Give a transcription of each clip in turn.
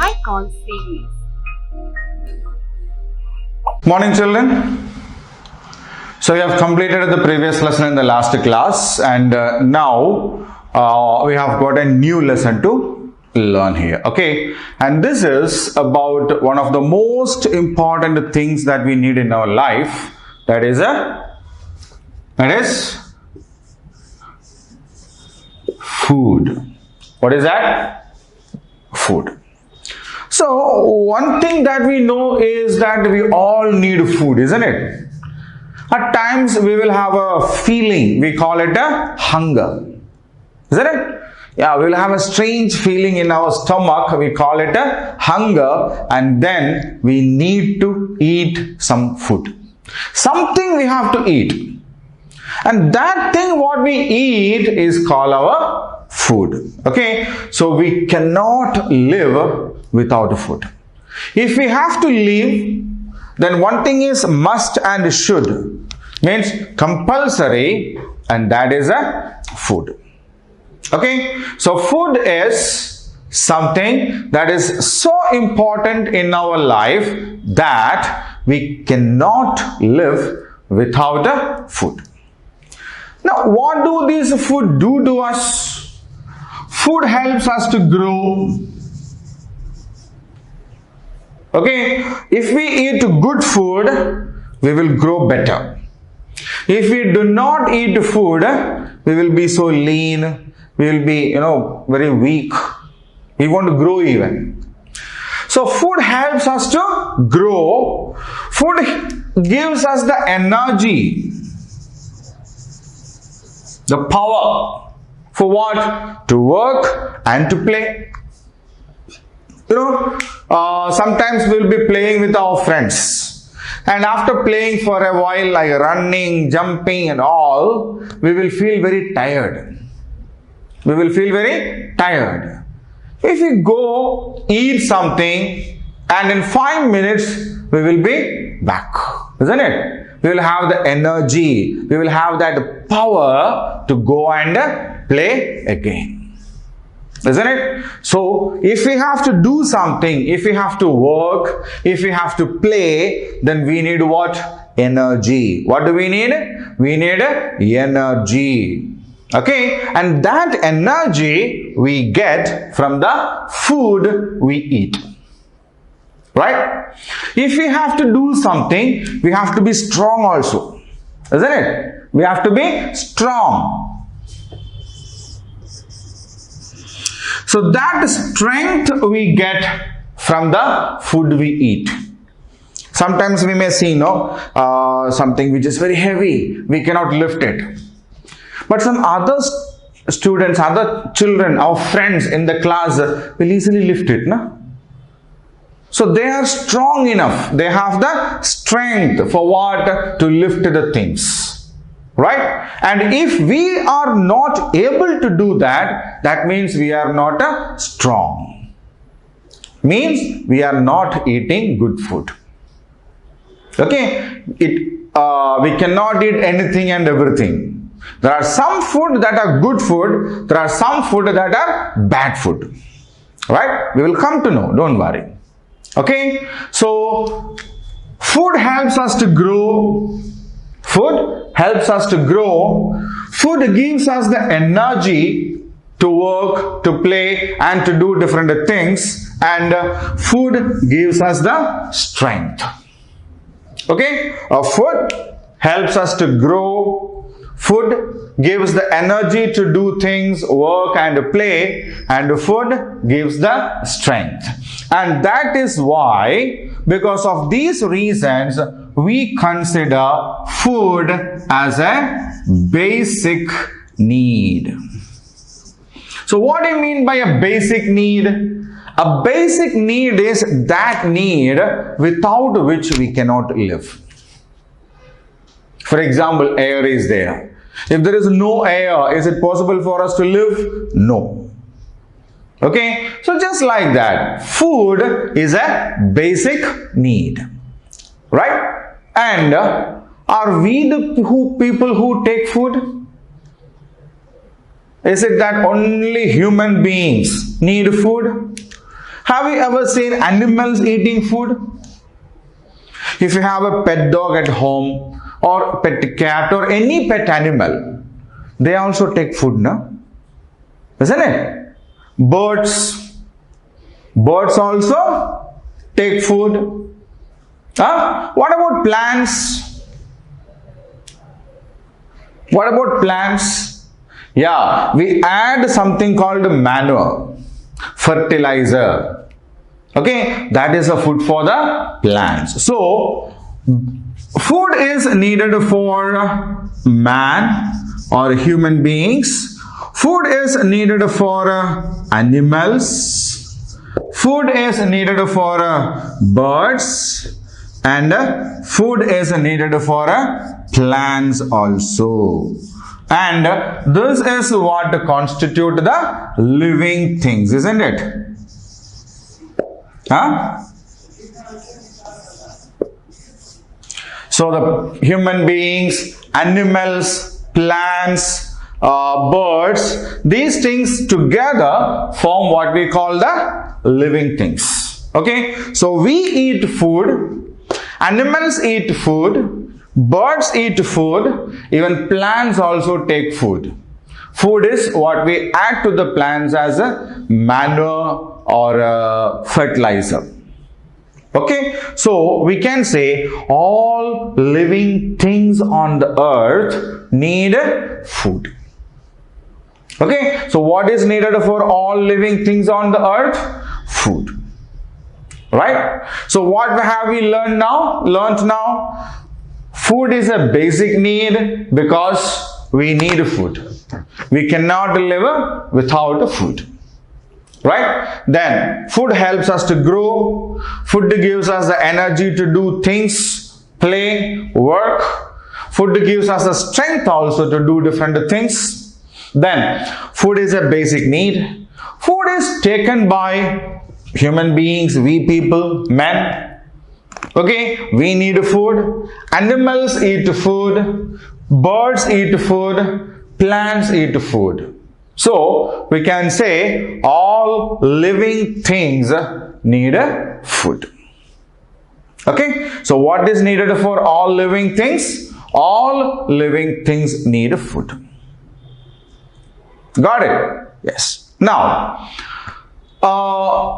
Icon series. Morning children. So we have completed the previous lesson in the last class, and now we have got a new lesson to learn here. Okay, and this is about one of the most important things that we need in our life. That is food. What is that? Food. So one thing that we know is that we all need food, isn't it? At times we will have a feeling, we call it a hunger, isn't it? Yeah, we will have a strange feeling in our stomach, we call it a hunger, and then we need to eat some food. Something we have to eat. And that thing what we eat is called our food. Okay, so we cannot live without food. If we have to live, then one thing is must and should, means compulsory, and that is a food. Okay, so food is something that is so important in our life that we cannot live without food. Now, what do these food do to us? Food helps us to grow. Okay, if we eat good food, we will grow better. If we do not eat food, we will be so lean, we will be, very weak. We won't grow even. So food helps us to grow. Food gives us the energy, the power for what? To work and to play. Sometimes we'll be playing with our friends, and after playing for a while, like running, jumping and all, we will feel very tired. We will feel very tired. If we go eat something, and in 5 minutes we will be back, isn't it? We will have the energy, we will have that power to go and play again. Isn't it? So, if we have to do something, if we have to work, if we have to play, then we need what? Energy. What do we need? We need energy. Okay? And that energy we get from the food we eat. Right? If we have to do something, we have to be strong also. Isn't it? We have to be strong. So that strength we get from the food we eat. Sometimes we may see, something which is very heavy, we cannot lift it. But some other students, other children, our friends in the class will easily lift it. No? So they are strong enough. They have the strength for what? To lift the things. Right? And if we are not able to do that, that means we are not strong. Means we are not eating good food. Okay? We cannot eat anything and everything. There are some food that are good food. There are some food that are bad food. Right? We will come to know. Don't worry. Okay? So, food helps us to grow. Food helps us to grow. Food gives us the energy to work, to play, and to do different things. And food gives us the strength. Okay? Food helps us to grow. Food gives the energy to do things, work and play. And food gives the strength. And that is why, because of these reasons, we consider food as a basic need. So what do you mean by a basic need? A basic need is that need without which we cannot live. For example, air is there. If there is no air, is it possible for us to live? No. Okay, so just like that, food is a basic need. Right? And are we the people who take food? Is it that only human beings need food? Have you ever seen animals eating food? If you have a pet dog at home or pet cat or any pet animal, they also take food, no? Isn't it? Birds also take food. What about plants? What about plants? Yeah, we add something called manure, fertilizer. Okay, that is a food for the plants. So, food is needed for man or human beings. Food is needed for animals. Food is needed for birds. And food is needed for plants also. And this is what constitute the living things, isn't it? So the human beings, animals, plants, birds, these things together form what we call the living things. Okay, so we eat food, animals eat food, birds eat food, even plants also take food. Food is what we add to the plants as a manure or fertilizer. Okay, so we can say all living things on the earth need food. Okay, so what is needed for all living things on the earth? Food. Right? So what have we learned now? Food is a basic need because we need food. We cannot live without food. Right? Then food helps us to grow. Food gives us the energy to do things, play, work. Food gives us the strength also to do different things. Then food is a basic need. Food is taken by human beings, we people, men. Okay, we need food. Animals eat food. Birds eat food. Plants eat food. So we can say all living things need food. Okay, so what is needed for all living things? All living things need food. Got it? Yes. Now,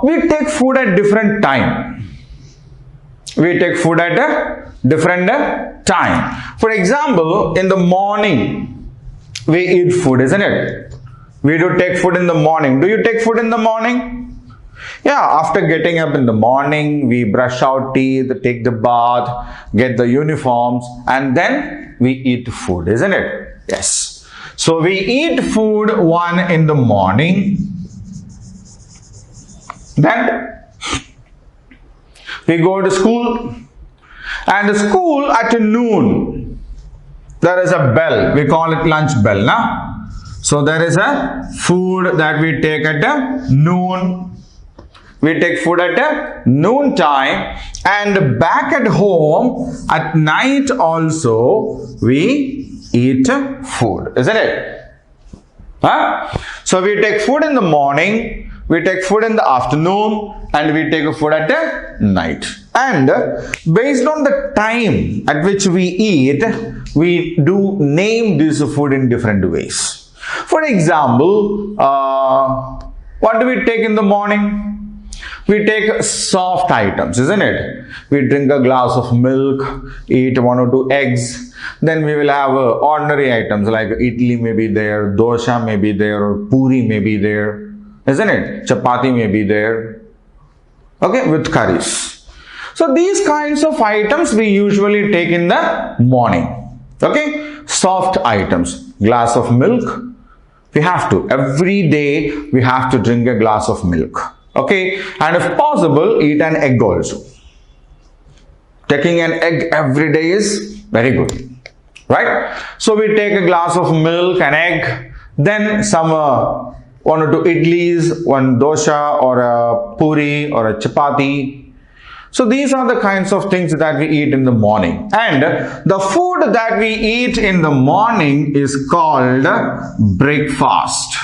we take food at different time. We take food at a different time. For example, in the morning, we eat food, isn't it? We do take food in the morning. Do you take food in the morning? Yeah, after getting up in the morning, we brush our teeth, take the bath, get the uniforms, and then we eat food, isn't it? Yes. So we eat food one in the morning. Then we go to school. And school at noon, there is a bell. We call it lunch bell, na? So there is a food that we take at noon. We take food at noon time, and back at home at night also we eat food, isn't it? So we take food in the morning, we take food in the afternoon, and we take food at night. And based on the time at which we eat, we do name this food in different ways. For example, what do we take in the morning? We take soft items, isn't it? We drink a glass of milk, eat 1 or 2 eggs. Then we will have ordinary items like idli may be there, dosha may be there, or puri may be there, isn't it? Chapati may be there. Okay, with curries. So these kinds of items we usually take in the morning. Okay, soft items, glass of milk. We have to, every day we have to drink a glass of milk. Okay, and if possible, eat an egg also. Taking an egg every day is very good, right? So we take a glass of milk, an egg, then some 1 or 2 idlis, 1 dosha or a puri or a chapati. So these are the kinds of things that we eat in the morning. And the food that we eat in the morning is called breakfast.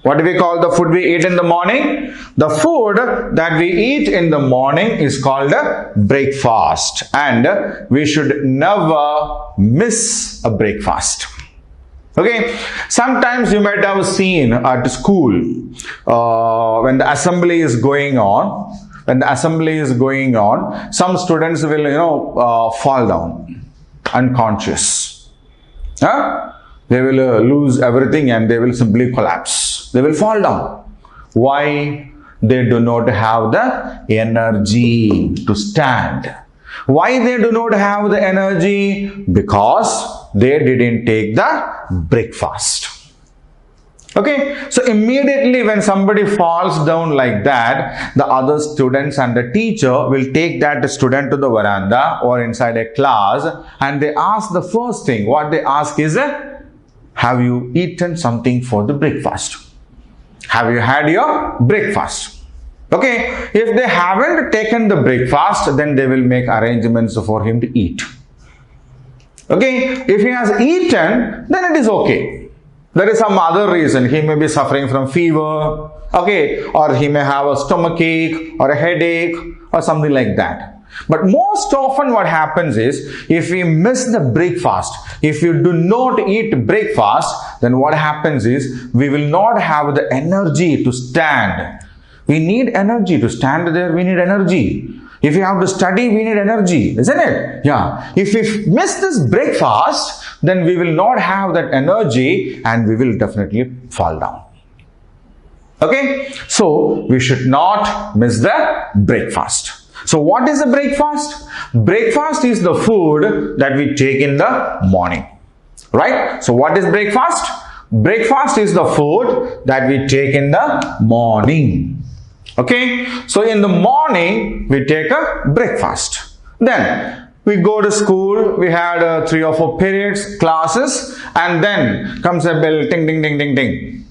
What do we call the food we eat in the morning? The food that we eat in the morning is called a breakfast, and we should never miss a breakfast. Okay, sometimes you might have seen at school when the assembly is going on. Some students will fall down unconscious. They will lose everything and they will simply collapse. They will fall down. Why? They do not have the energy to stand. Why they do not have the energy? Because they didn't take the breakfast. Okay, so immediately when somebody falls down like that, the other students and the teacher will take that student to the veranda or inside a class, and they ask the first thing. What they ask is, have you eaten something for the breakfast? Have you had your breakfast? Okay, if they haven't taken the breakfast, then they will make arrangements for him to eat. Okay, if he has eaten, then it is okay. There is some other reason. He may be suffering from fever, okay, or he may have a stomachache or a headache or something like that. But most often what happens is, if we miss the breakfast, if you do not eat breakfast, then what happens is, we will not have the energy to stand. We need energy to stand there. We need energy. If you have to study, we need energy, isn't it? Yeah. If we miss this breakfast, then we will not have that energy and we will definitely fall down. Okay? So, we should not miss the breakfast. So, what is the breakfast? Breakfast is the food that we take in the morning. Right? So, what is breakfast? Breakfast is the food that we take in the morning. Okay, so in the morning we take a breakfast. Then we go to school, we had 3 or 4 periods, classes, and then comes a bell, ting, ting, ting, ting, ting.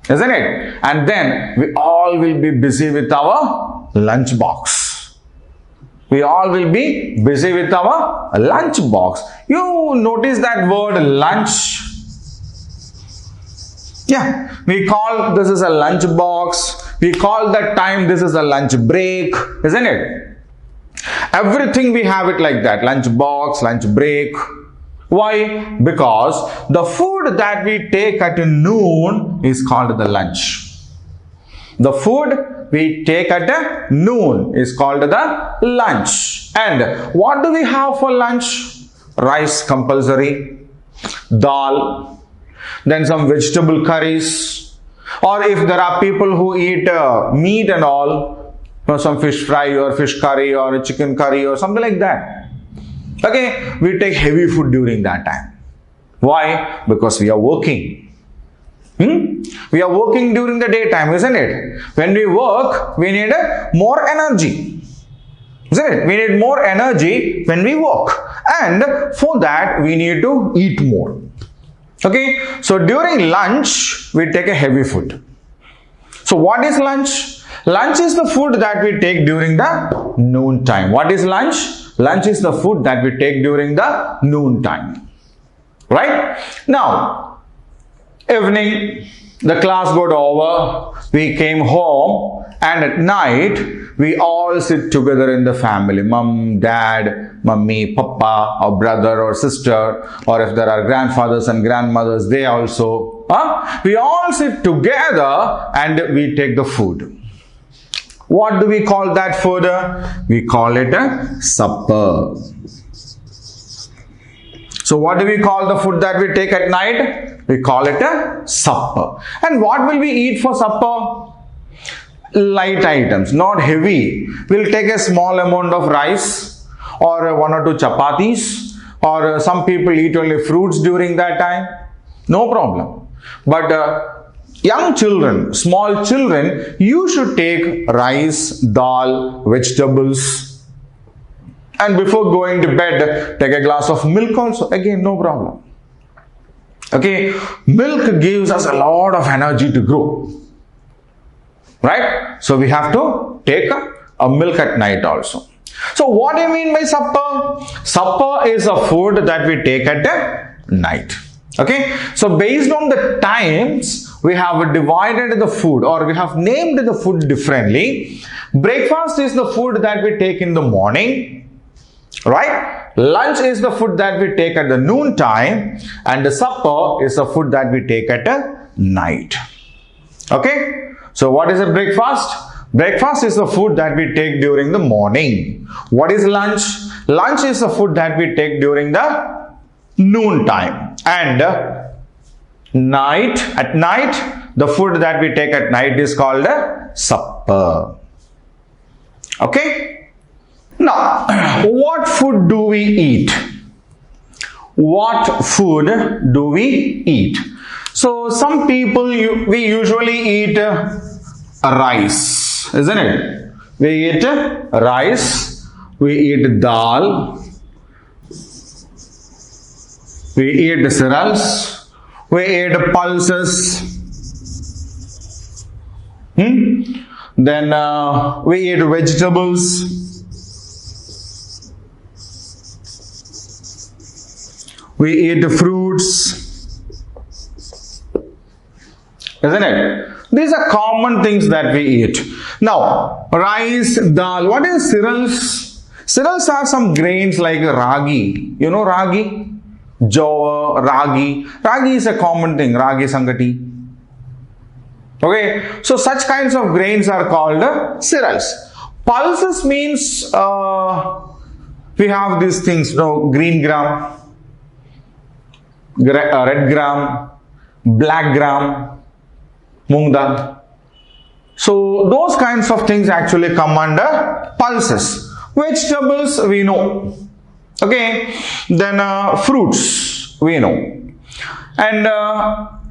Isn't it? And then we all will be busy with our lunch box. We all will be busy with our lunch box. You notice that word lunch? Yeah, we call this is a lunch box. We call that time this is a lunch break, isn't it? Everything we have it like that, lunch box, lunch break. Why? Because the food that we take at noon is called the lunch. The food we take at noon is called the lunch. And what do we have for lunch? Rice compulsory, dal, then some vegetable curries. Or if there are people who eat meat and all, some fish fry or fish curry or chicken curry or something like that. Okay, we take heavy food during that time. Why? Because we are working. We are working during the daytime, isn't it? When we work, we need more energy. Isn't it? We need more energy when we work. And for that, we need to eat more. Okay, so during lunch, we take a heavy food. So what is lunch? Lunch is the food that we take during the noon time. What is lunch? Lunch is the food that we take during the noon time. Right? Now, evening, the class got over, we came home, and at night, we all sit together in the family. Mom, dad, mummy, papa, or brother or sister, or if there are grandfathers and grandmothers, they also. We all sit together and we take the food. What do we call that food? We call it a supper. So what do we call the food that we take at night? We call it a supper. And what will we eat for supper? Light items, not heavy. We'll take a small amount of rice or 1 or 2 chapatis, or some people eat only fruits during that time. No problem. But young children, small children, you should take rice, dal, vegetables, and before going to bed, take a glass of milk also. Again, no problem. Okay, milk gives us a lot of energy to grow. Right? So we have to take a milk at night also. So what do you mean by supper? Supper is a food that we take at night. Okay? So based on the times, we have divided the food, or we have named the food differently. Breakfast is the food that we take in the morning, right? Lunch is the food that we take at the noon time, and the supper is the food that we take at night. Okay? So what is a breakfast? Breakfast is the food that we take during the morning. What is lunch? Lunch is the food that we take during the noon time. And at night, the food that we take at night is called a supper. Okay? Now, what food do we eat? What food do we eat? So, some people, we usually eat rice, isn't it? We eat rice, we eat dal, we eat cereals, we eat pulses, then we eat vegetables, we eat fruits, isn't it? These are common things that we eat. Now, rice, dal, what is cereals? Cereals are some grains like ragi. You know ragi? Jowar, ragi. Ragi is a common thing, ragi sangati. Okay, so such kinds of grains are called cereals. Pulses means we have these things, green gram, red gram, black gram, moong dal. So those kinds of things actually come under pulses. Vegetables we know. Okay, then fruits we know. And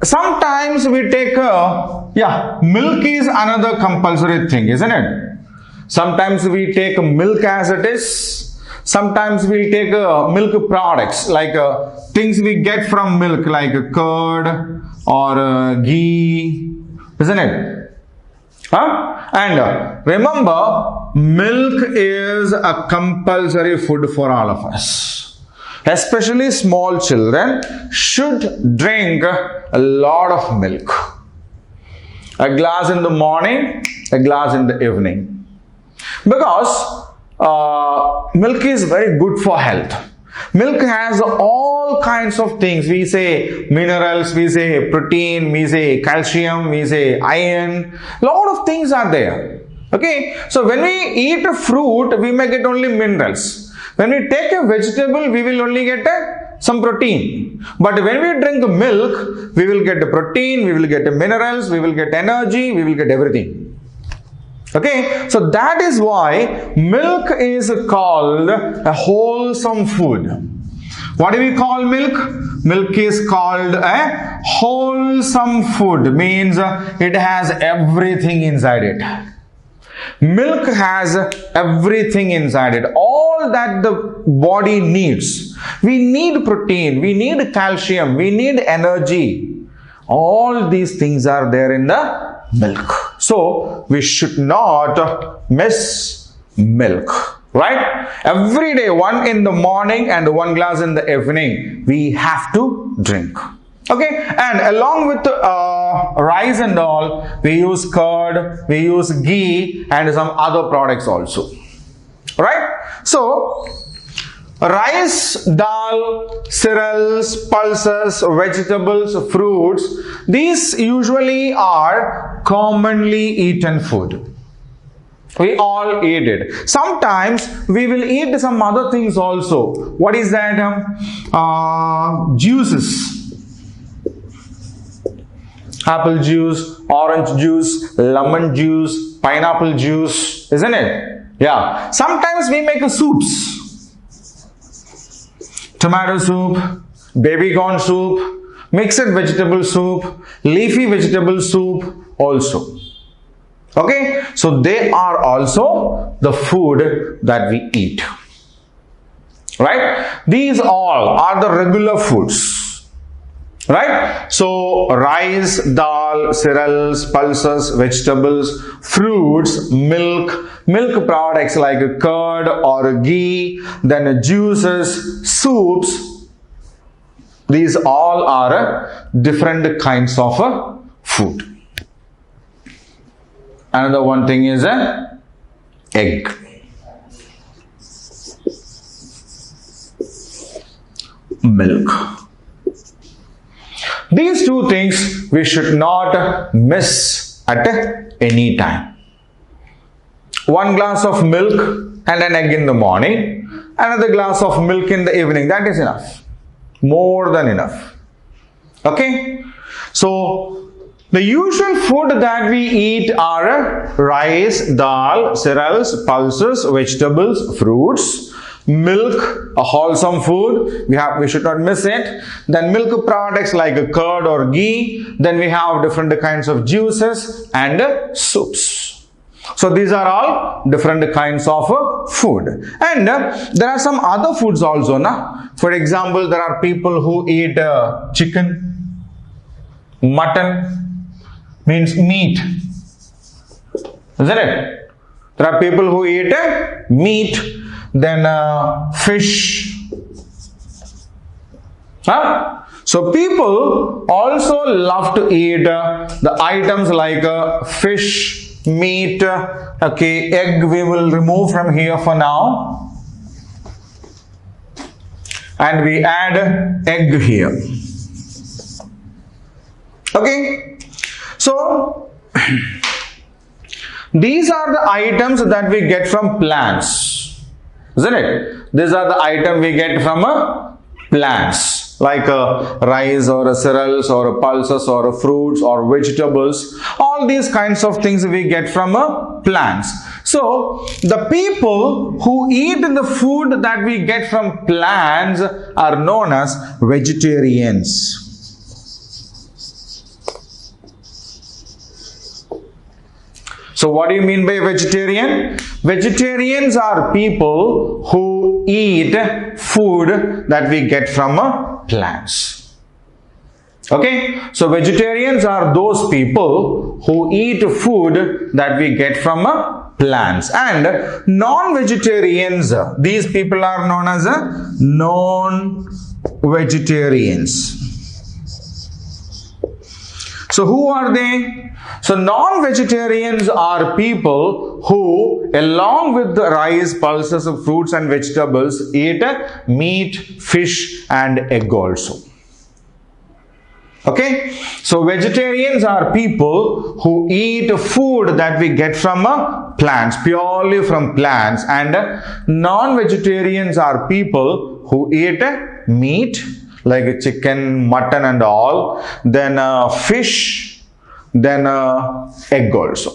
sometimes we take milk is another compulsory thing, isn't it? Sometimes we take milk as it is. Sometimes we take milk products like things we get from milk like curd or ghee, isn't it? And remember, milk is a compulsory food for all of us. Especially small children should drink a lot of milk. A glass in the morning, a glass in the evening. Because milk is very good for health. Milk has all kinds of things. We say minerals, we say protein, we say calcium, we say iron. Lot of things are there. Okay, so when we eat a fruit, we may get only minerals. When we take a vegetable, we will only get some protein. But when we drink milk, we will get the protein, we will get the minerals, we will get energy, we will get everything. Okay, so that is why milk is called a wholesome food. What do we call milk? Milk is called a wholesome food, means it has everything inside it. Milk has everything inside it, all that the body needs. We need protein, we need calcium, we need energy. All these things are there in the milk. So, we should not miss milk, right? Every day, one in the morning and one glass in the evening, we have to drink. Okay, and along with rice and all, we use curd, we use ghee and some other products also, right? So, rice, dal, cereals, pulses, vegetables, fruits, these usually are commonly eaten food. We all eat it. Sometimes we will eat some other things also. What is that? Juices. Apple juice, orange juice, lemon juice, pineapple juice, isn't it? Yeah. Sometimes we make soups. Tomato soup, baby corn soup, mixed vegetable soup, leafy vegetable soup also. Okay, so they are also the food that we eat. Right? These all are the regular foods. Right? So, rice, dal, cereals, pulses, vegetables, fruits, milk products like curd or ghee, then juices, soups. These all are different kinds of food. Another one thing is a egg. Milk. These two things we should not miss at any time. One glass of milk and an egg in the morning, another glass of milk in the evening. That is enough. More than enough. Okay? So, the usual food that we eat are rice, dal, cereals, pulses, vegetables, fruits, milk, a wholesome food. We should not miss it. Then milk products like curd or ghee. Then we have different kinds of juices and soups. So these are all different kinds of food. And there are some other foods also. For example, there are people who eat chicken, mutton, means meat. Isn't it? There are people who eat meat, then fish. So people also love to eat the items like fish, meat, okay, egg we will remove from here for now. And we add egg here. Okay. So, these are the items that we get from plants. Isn't it? These are the items we get from plants. Like rice or cereals or pulses or fruits or vegetables. All these kinds of things we get from plants. So, the people who eat the food that we get from plants are known as vegetarians. So what do you mean by vegetarian? Vegetarians are people who eat food that we get from plants. Okay? So vegetarians are those people who eat food that we get from plants. And non-vegetarians, these people are known as non-vegetarians. So who are they? So non-vegetarians are people who, along with the rice, pulses, fruits and vegetables, eat meat, fish and egg also. Okay? So vegetarians are people who eat food that we get from plants, purely from plants, and non-vegetarians are people who eat meat, like chicken, mutton and all, then fish, then egg also.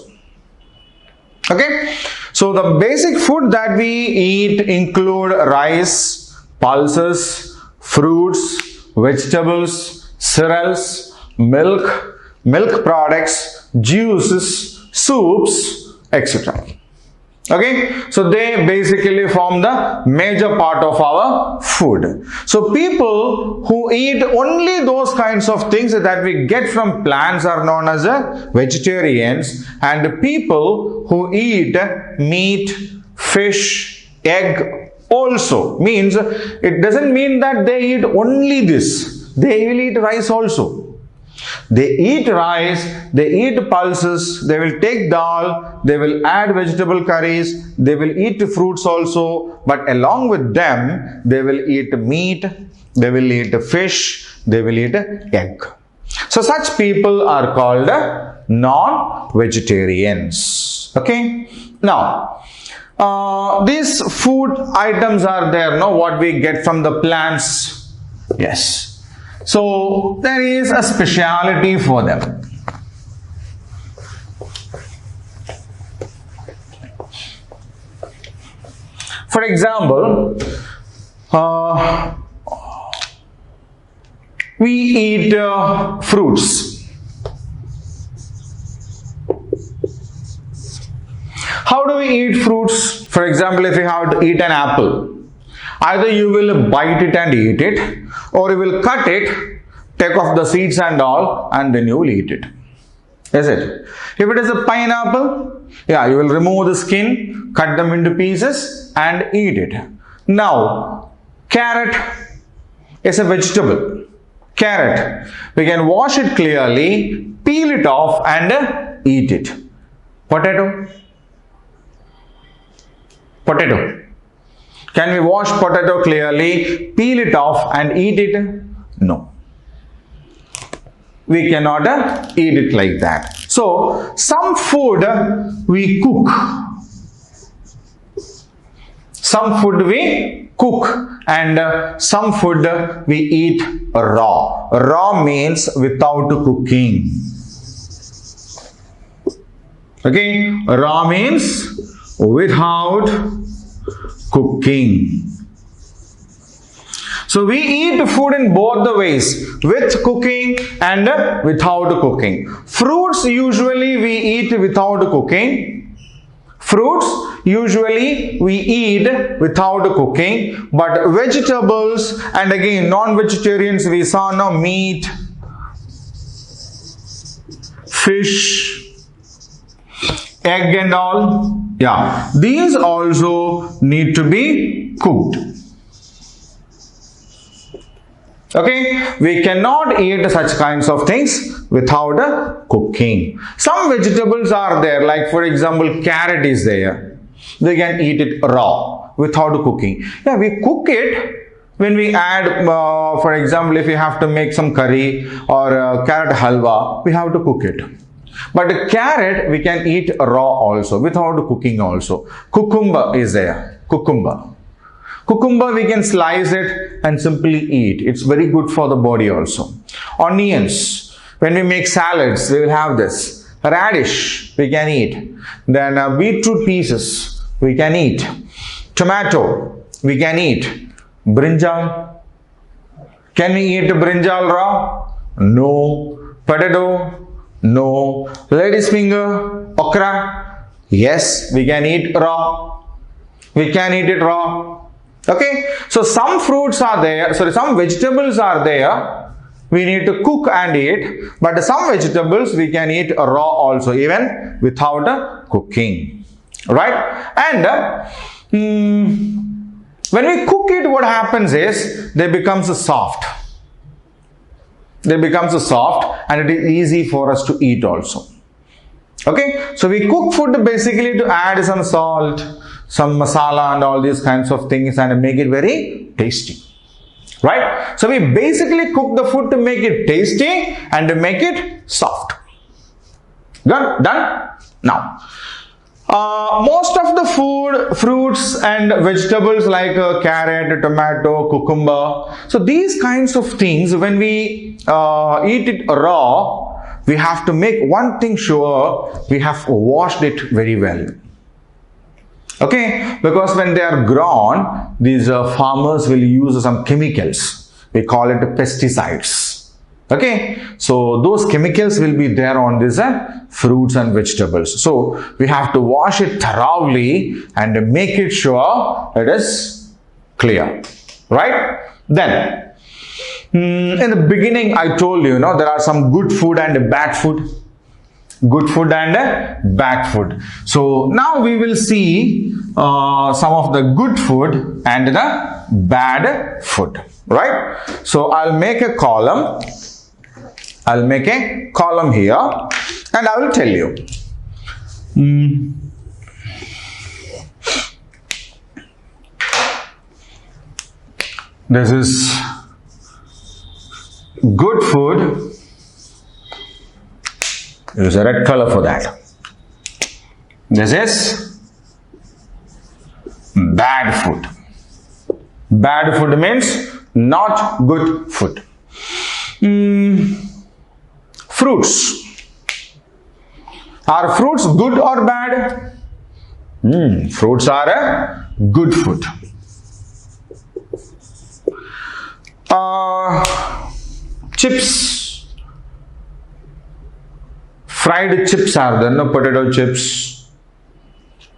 Okay, so the basic food that we eat include rice, pulses, fruits, vegetables, cereals, milk, milk products, juices, soups, etc. Okay, so they basically form the major part of our food. So people who eat only those kinds of things that we get from plants are known as vegetarians, and people who eat meat, fish, egg also, means it doesn't mean that they eat only this. They will eat rice also. They eat rice, they eat pulses, they will take dal, they will add vegetable curries, they will eat fruits also, but along with them, they will eat meat, they will eat fish, they will eat egg. So such people are called non-vegetarians. Okay? Now, these food items are there, no? What we get from the plants. Yes. So there is a speciality for them. For example, we eat fruits. How do we eat fruits? For example, if you have to eat an apple, either you will bite it and eat it, or you will cut it, take off the seeds and all, and then you will eat it. Is it? If it is a pineapple, yeah, you will remove the skin, cut them into pieces and eat it. Now, carrot is a vegetable. Carrot, we can wash it clearly, peel it off and eat it. Potato. Potato. Can we wash potato clearly, peel it off and eat it? No. We cannot eat it like that. So, some food we cook. Some food we cook and some food we eat raw. Raw means without cooking. Okay, raw means without cooking. So we eat food in both the ways, with cooking and without cooking. Fruits usually we eat without cooking. Fruits usually we eat without cooking, but vegetables and again non-vegetarians we saw now meat, fish, egg and all. Yeah, these also need to be cooked. Okay, we cannot eat such kinds of things without cooking. Some vegetables are there, like for example, carrot is there. We can eat it raw without cooking. Yeah, we cook it when we add, for example, if we have to make some curry or carrot halwa, we have to cook it. But carrot we can eat raw also, without cooking also. Cucumber is there. Cucumber. Cucumber we can slice it and simply eat. It's very good for the body also. Onions. When we make salads, we will have this. Radish we can eat. Then beetroot pieces we can eat. Tomato we can eat. Brinjal. Can we eat brinjal raw? No. Potato? No. Lady's finger? Okra? Yes, we can eat raw. We can eat it raw. Okay, so some fruits are there, some vegetables are there, we need to cook and eat, but some vegetables we can eat raw also, even without cooking, right? And when we cook it, what happens is, they become soft. They become soft and it is easy for us to eat also. Okay, so we cook food basically to add some salt, some masala and all these kinds of things and make it very tasty, right? So we basically cook the food to make it tasty and to make it soft. Done? Now, most of the food, fruits and vegetables like carrot, tomato, cucumber, so these kinds of things, when we eat it raw, we have to make one thing sure, we have washed it very well. Okay, because when they are grown, these farmers will use some chemicals. We call it pesticides. Okay, so those chemicals will be there on these fruits and vegetables. So we have to wash it thoroughly and make it sure it is clear, right? Then, in the beginning I told you, there are some good food and bad food. Good food and bad food. So now we will see some of the good food and the bad food, right? So I'll make a column. I'll make a column here and I will tell you. This is good food. Use a red color for that. This is bad food. Bad food means not good food. Fruits. Are fruits good or bad? Fruits are a good food. Chips. Fried chips are there, no potato chips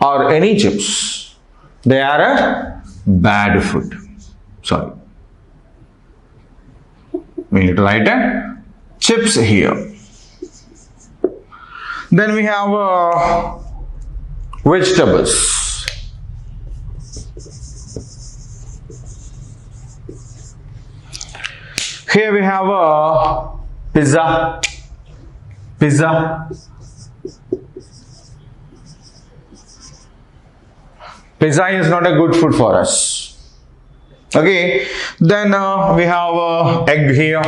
or any chips. They are a bad food. Sorry. We need to write a chips here. Then we have vegetables. Here we have a pizza. Pizza. Pizza is not a good food for us. Okay, then we have egg here.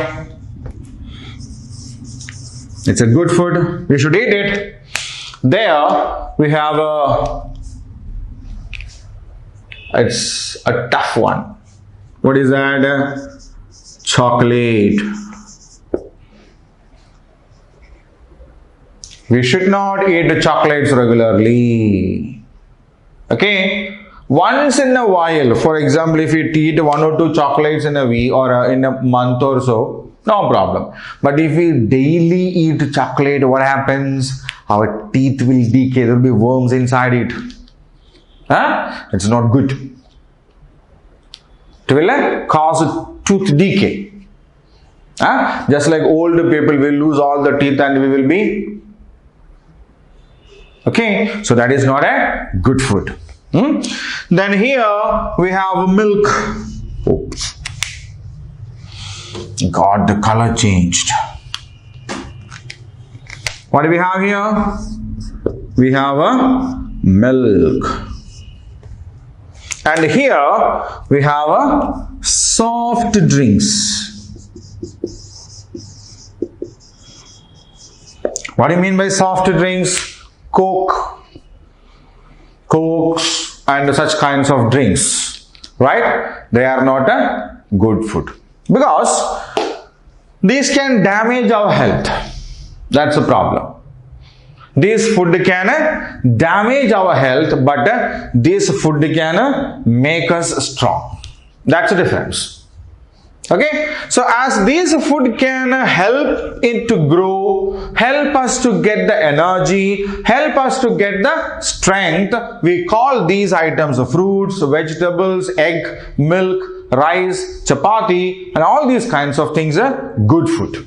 It's a good food. We should eat it. There we have it's a tough one. What is that? Chocolate. We should not eat the chocolates regularly. Okay, once in a while, for example, if you eat 1 or 2 chocolates in a week or in a month or so, no problem. But if we daily eat chocolate, what happens? Our teeth will decay. There will be worms inside it. It's not good. It will cause tooth decay. Just like old people will lose all the teeth and we will be. Okay, so that is not a good food. Then here we have milk. Oops. God, the color changed. What do we have here? We have a milk. And here we have a soft drinks. What do you mean by soft drinks? Cokes and such kinds of drinks, right? They are not a good food because these can damage our health. That's the problem. This food can damage our health, but this food can make us strong. That's the difference. Okay, so as this food can help it to grow, help us to get the energy, help us to get the strength, we call these items fruits, vegetables, egg, milk, rice, chapati, and all these kinds of things are good food.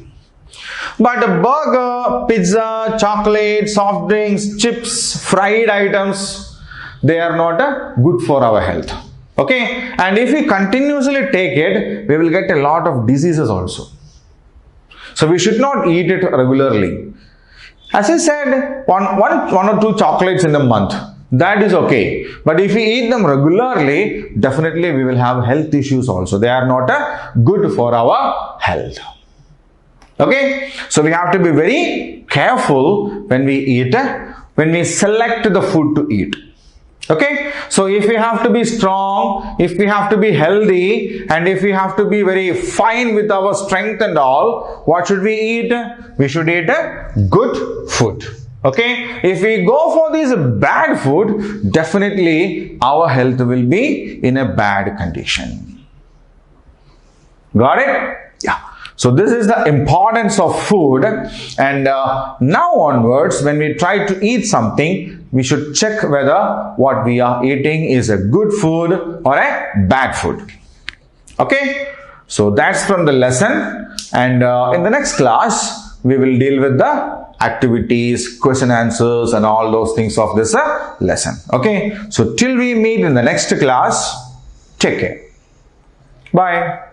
But a burger, pizza, chocolate, soft drinks, chips, fried items, they are not good for our health. Okay, and if we continuously take it, we will get a lot of diseases also. So we should not eat it regularly. As I said, one or 2 chocolates in a month, that is okay. But if we eat them regularly, definitely we will have health issues also. They are not good for our health. Okay, so we have to be very careful when we eat, when we select the food to eat. Okay, so if we have to be strong, if we have to be healthy, and if we have to be very fine with our strength and all, what should we eat? We should eat good food. Okay, if we go for this bad food, definitely our health will be in a bad condition. Got it? Yeah. So this is the importance of food, and now onwards when we try to eat something, we should check whether what we are eating is a good food or a bad food. Okay, so that's from the lesson, and in the next class we will deal with the activities, question answers and all those things of this lesson. Okay, so till we meet in the next class, take care. Bye.